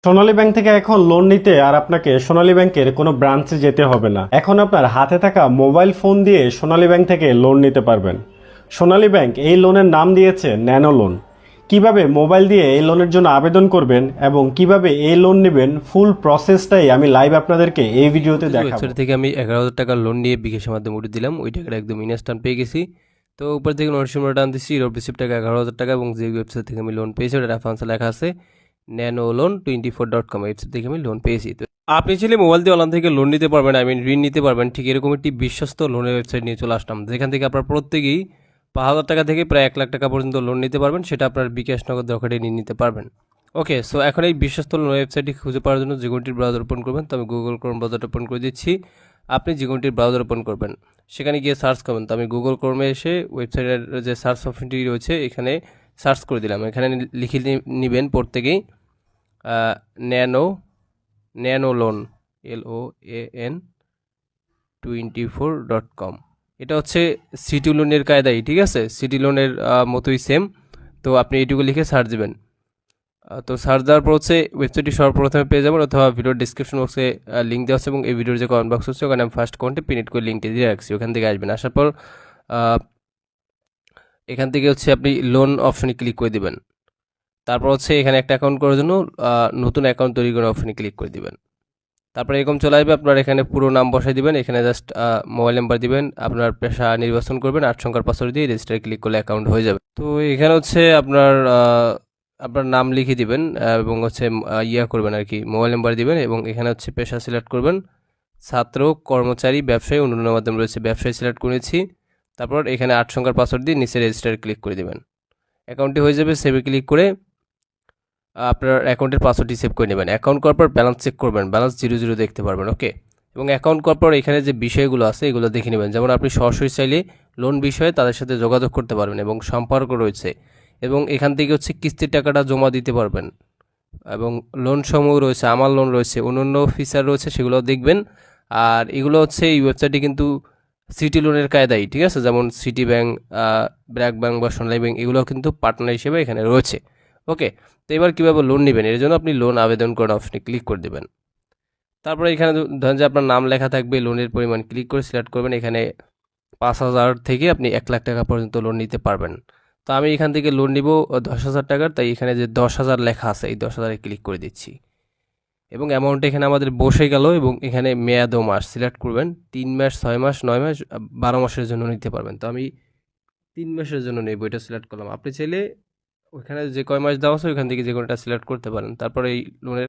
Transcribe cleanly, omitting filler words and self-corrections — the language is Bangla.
সোনালী ব্যাংক থেকে এখন লোন নিতে আর আপনাকে সোনালী ব্যাংকের কোনো ব্রাঞ্চে যেতে হবে না। এখন আপনার হাতে থাকা মোবাইল ফোন দিয়ে সোনালী ব্যাংক থেকে লোন নিতে পারবেন। সোনালী ব্যাংক এই লোনের নাম দিয়েছে ন্যানো লোন। কিভাবে মোবাইল দিয়ে এই লোনের জন্য আবেদন করবেন এবং কিভাবে এই লোন নেবেন, ফুল প্রসেসটাই আমি লাইভ আপনাদেরকে এই ভিডিওতে দেখাবো। ওয়েবসাইট থেকে আমি 11,000 টাকা লোন নিয়ে বিকাশের মাধ্যমে উঠে দিলাম। ওই টাকাটা একদম ইনস্ট্যান্ট পেয়ে গেছি। তো উপর থেকে লোন সিমটা আনতেছি, রিসিভ টাকা 11,000 টাকা, এবং যে ওয়েবসাইট থেকে আমি লোন পেয়েছি ওটা রেফারেন্সে লেখা আছে nanoloan24.com। ওয়েবসাইট থেকে আমি লোন পেয়েছি। তো আপনি চাইলে মোবাইল দিয়ে অনলাইন থেকে লোন নিতে পারবেন, ঋণ নিতে পারবেন। ঠিক এরকম একটি বিশ্বস্ত লোনের ওয়েবসাইট নিয়ে চলে আসলাম, যেখান থেকে আপনার প্রত্যেকেই 5,000 টাকা থেকে প্রায় 1 লাখ টাকা পর্যন্ত লোন নিতে পারবেন। সেটা আপনার বিকাশ নগদ দরকারে নিয়ে নিতে পারবেন। ওকে, সো এখন এই বিশ্বস্ত লোন ওয়েবসাইটটি খুঁজে পাওয়ার জন্য যে কোনটির ব্রাউজার ওপেন করবেন। তো আমি গুগল ক্রোম ব্রাউজার ওপেন করে দিচ্ছি। আপনি যে কোনটির ব্রাউজার ওপেন করবেন সেখানে গিয়ে সার্চ করবেন। তো আমি গুগল ক্রোমে এসে ওয়েবসাইটের যে সার্চ অপশনটি রয়েছে এখানে সার্চ করে দিলাম। এখানে লিখে নেবেন প্রত্যেকেই ন্যানো ন্যানো লোন LOAN24.com। এটা হচ্ছে সিটি লোনের কায়দাই, ঠিক আছে, সিটি লোনের মতোই সেম। তো আপনি এইটুকু লিখে সার্চ দেবেন। তো সার্চ দেওয়ার পর হচ্ছে ওয়েবসাইটটি সর্বপ্রথমে পেয়ে যাবেন, অথবা ভিডিওর ডিসক্রিপশন বক্সে লিঙ্ক দেওয়া আছে, এবং এই ভিডিওর যে কমেন্ট বক্স হচ্ছে ওখানে আমি ফার্স্ট কমেন্টে পিনিট করে লিঙ্কটি দিয়ে রাখছি। ওখান থেকে আসবেন। আসার পর এখান থেকে হচ্ছে আপনি লোন অপশনে ক্লিক করে দিবেন। তারপর হচ্ছে এখানে একটা অ্যাকাউন্ট করার জন্য নতুন অ্যাকাউন্ট তৈরি করার অপশনে ক্লিক করে দিবেন। তারপরে এরকম চলে আসবে, আপনার এখানে পুরো নাম বসাই দিবেন। এখানে জাস্ট মোবাইল নাম্বার দিবেন, আপনার পেশা নির্বাচন করবেন, 8 সংখ্যার পাসওয়ার্ড দিয়ে রেজিস্টার ক্লিক করলে অ্যাকাউন্ট হয়ে যাবে। তো এখানে হচ্ছে আপনার নাম লিখে দিবেন, এবং হচ্ছে করবেন আর কি, মোবাইল নাম্বার দিবেন, এবং এখানে হচ্ছে পেশা সিলেক্ট করবেন। ছাত্র, কর্মচারী, ব্যবসায়ী, অন্যান্য মাধ্যম রয়েছে, ব্যবসায়ী সিলেক্ট করেছি। তারপর এখানে 8 সংখ্যার পাসওয়ার্ড দিয়ে নিচে রেজিস্টার ক্লিক করে দেবেন। অ্যাকাউন্টটি হয়ে যাবে। সেভে ক্লিক করে আপনার অ্যাকাউন্টের পাসওয়ার্ডটি সেভ করে নেবেন। অ্যাকাউন্ট করার পর ব্যালেন্স চেক করবেন, ব্যালেন্স 0 দেখতে পারবেন। ওকে, এবং অ্যাকাউন্ট করার পর এখানে যে বিষয়গুলো আছে এগুলো দেখে নেবেন। যেমন আপনি সরাসরি চাইলে লোন বিষয়ে তাদের সাথে যোগাযোগ করতে পারবেন, এবং সম্পর্ক রয়েছে, এবং এখান থেকে হচ্ছে কিস্তির টাকাটা জমা দিতে পারবেন, এবং লোন সমূহ রয়েছে, আমার লোন রয়েছে, অন্যান্য ফিচার রয়েছে, সেগুলো দেখবেন। আর এগুলো হচ্ছে এই ওয়েবসাইটে কিন্তু সিটি লোনের কায়দাই, ঠিক আছে, যেমন সিটি ব্যাংক, ব্র্যাক ব্যাংক বা সোনালী ব্যাংক, এগুলো কিন্তু পার্টনার হিসেবে এখানে রয়েছে। ওকে, তো এবার কীভাবে লোন নেবেন, এর জন্য আপনি লোন আবেদন করার অপশনে ক্লিক করে দেবেন। তারপরে এখানে ধরেন যে আপনার নাম লেখা থাকবে, লোনের পরিমাণ ক্লিক করে সিলেক্ট করবেন। এখানে 5,000 থেকে আপনি 1 লাখ টাকা পর্যন্ত লোন নিতে পারবেন। তো আমি এখান থেকে লোন নিব 10,000 টাকার, তাই এখানে যে 10,000 লেখা আছে এই 10,000-এ ক্লিক করে দিচ্ছি, এবং অ্যামাউন্ট এখানে আমাদের বসে গেল। এবং এখানে মেয়াদ ও মাস সিলেক্ট করবেন, 3 মাস, 6 মাস, 9 মাস, 12 মাসের জন্য নিতে পারবেন। তো আমি 3 মাসের জন্য নেব, এটা সিলেক্ট করলাম। আপনি চাইলে ওইখানে যে কয় মাস দেওয়া আছে ওইখান থেকে যে কোনোটা সিলেক্ট করতে পারেন। তারপরে এই লোনের